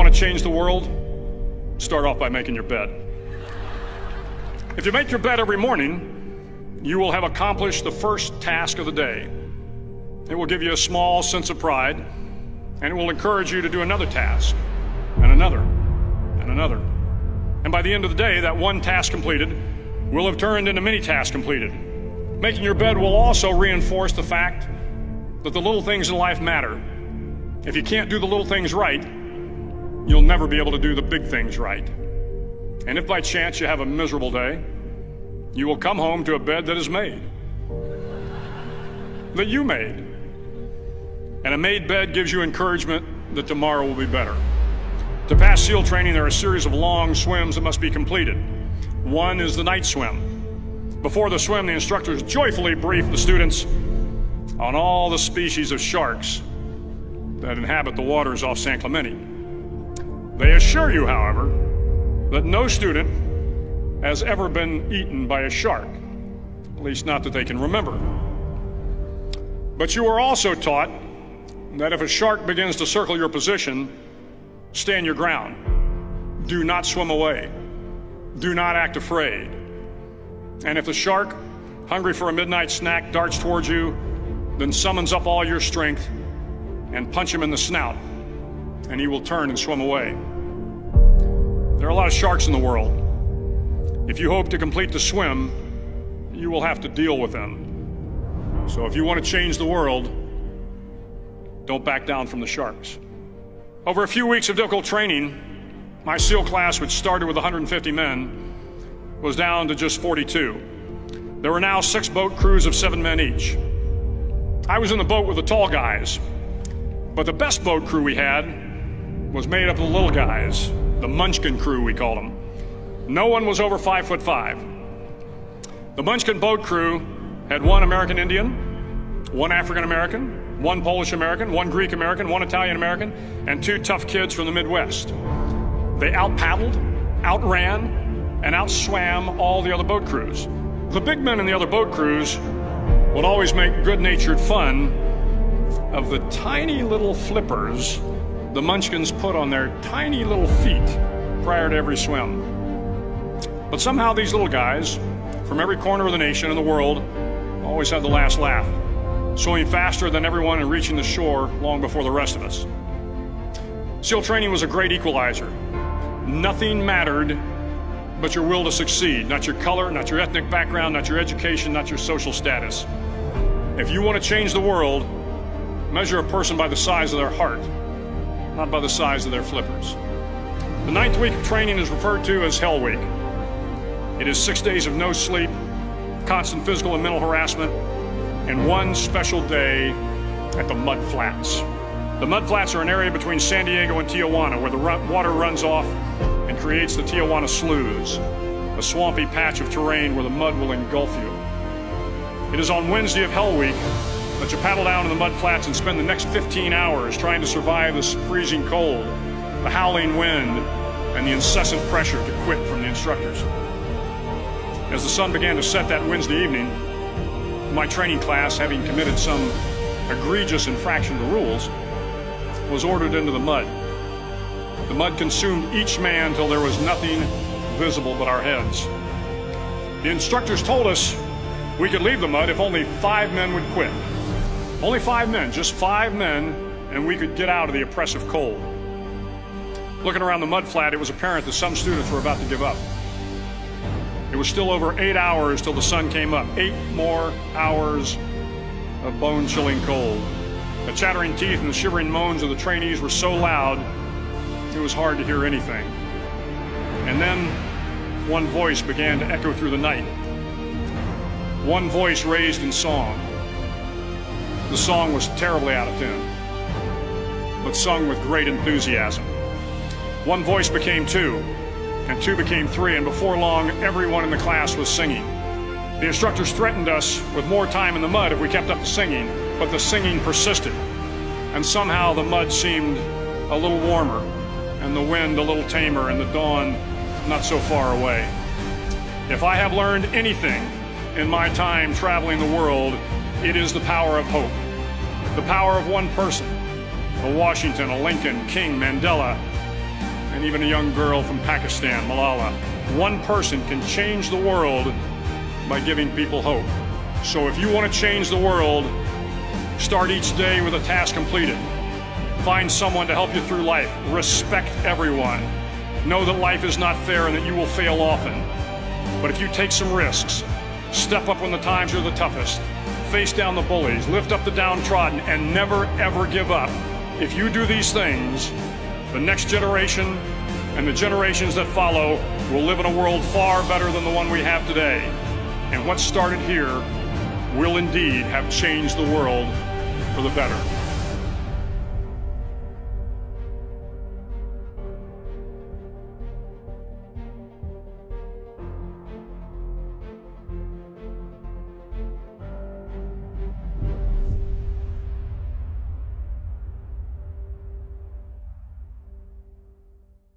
Want to change the world? Start off by making your bed. If you make your bed every morning, you will have accomplished the first task of the day. It will give you a small sense of pride, and it will encourage you to do another task, and another, and another. And by the end of the day, that one task completed will have turned into many tasks completed. Making your bed will also reinforce the fact that the little things in life matter. If you can't do the little things right, you'll never be able to do the big things right. And if by chance you have a miserable day, you will come home to a bed that is made, that you made. And a made bed gives you encouragement that tomorrow will be better. To pass SEAL training, there are a series of long swims that must be completed. One is the night swim. Before the swim, the instructors joyfully brief the students on all the species of sharks that inhabit the waters off San Clemente. They assure you, however, that no student has ever been eaten by a shark, at least not that they can remember. But you are also taught that if a shark begins to circle your position, stand your ground. Do not swim away. Do not act afraid. And if the shark, hungry for a midnight snack, darts towards you, then summons up all your strength and punch him in the snout, and he will turn and swim away. There are a lot of sharks in the world. If you hope to complete the swim, you will have to deal with them. So if you want to change the world, don't back down from the sharks. Over a few weeks of difficult training, my SEAL class, which started with 150 men, was down to just 42. There were now 6 boat crews of 7 men each. I was in the boat with the tall guys, but the best boat crew we had was made up of the little guys, the Munchkin crew, we called them. No one was over 5'5". The Munchkin boat crew had 1 American Indian, 1 African American, 1 Polish American, 1 Greek American, 1 Italian American, and 2 tough kids from the Midwest. They out-paddled, outran, and outswam all the other boat crews. The big men in the other boat crews would always make good-natured fun of the tiny little flippers the Munchkins put on their tiny little feet prior to every swim. But somehow these little guys from every corner of the nation and the world always had the last laugh, swimming faster than everyone and reaching the shore long before the rest of us. SEAL training was a great equalizer. Nothing mattered but your will to succeed, not your color, not your ethnic background, not your education, not your social status. If you want to change the world, measure a person by the size of their heart, not by the size of their flippers. The 9th week of training is referred to as Hell Week. It is 6 days of no sleep, constant physical and mental harassment, and 1 special day at the Mud Flats. The Mud Flats are an area between San Diego and Tijuana where the water runs off and creates the Tijuana Sloughs, a swampy patch of terrain where the mud will engulf you. It is on Wednesday of Hell Week that you paddle down to the Mud Flats and spend the next 15 hours trying to survive this freezing cold, the howling wind, and the incessant pressure to quit from the instructors. As the sun began to set that Wednesday evening, my training class, having committed some egregious infraction to rules, was ordered into the mud. The mud consumed each man till there was nothing visible but our heads. The instructors told us we could leave the mud if only 5 men would quit. Only 5 men, just 5 men, and we could get out of the oppressive cold. Looking around the mud flat, it was apparent that some students were about to give up. It was still over 8 hours till the sun came up. 8 more hours of bone-chilling cold. The chattering teeth and the shivering moans of the trainees were so loud, it was hard to hear anything. And then one voice began to echo through the night. One voice raised in song. The song was terribly out of tune, but sung with great enthusiasm. One voice became 2, and 2 became 3, and before long, everyone in the class was singing. The instructors threatened us with more time in the mud if we kept up the singing, but the singing persisted, and somehow the mud seemed a little warmer, and the wind a little tamer, and the dawn not so far away. If I have learned anything in my time traveling the world, it is the power of hope. The power of one person, a Washington, a Lincoln, King, Mandela, and even a young girl from Pakistan, Malala. One person can change the world by giving people hope. So if you want to change the world, start each day with a task completed. Find someone to help you through life. Respect everyone. Know that life is not fair and that you will fail often. But if you take some risks, step up when the times are the toughest, face down the bullies, lift up the downtrodden, and never ever give up. If you do these things, the next generation and the generations that follow will live in a world far better than the one we have today. And what started here will indeed have changed the world for the better.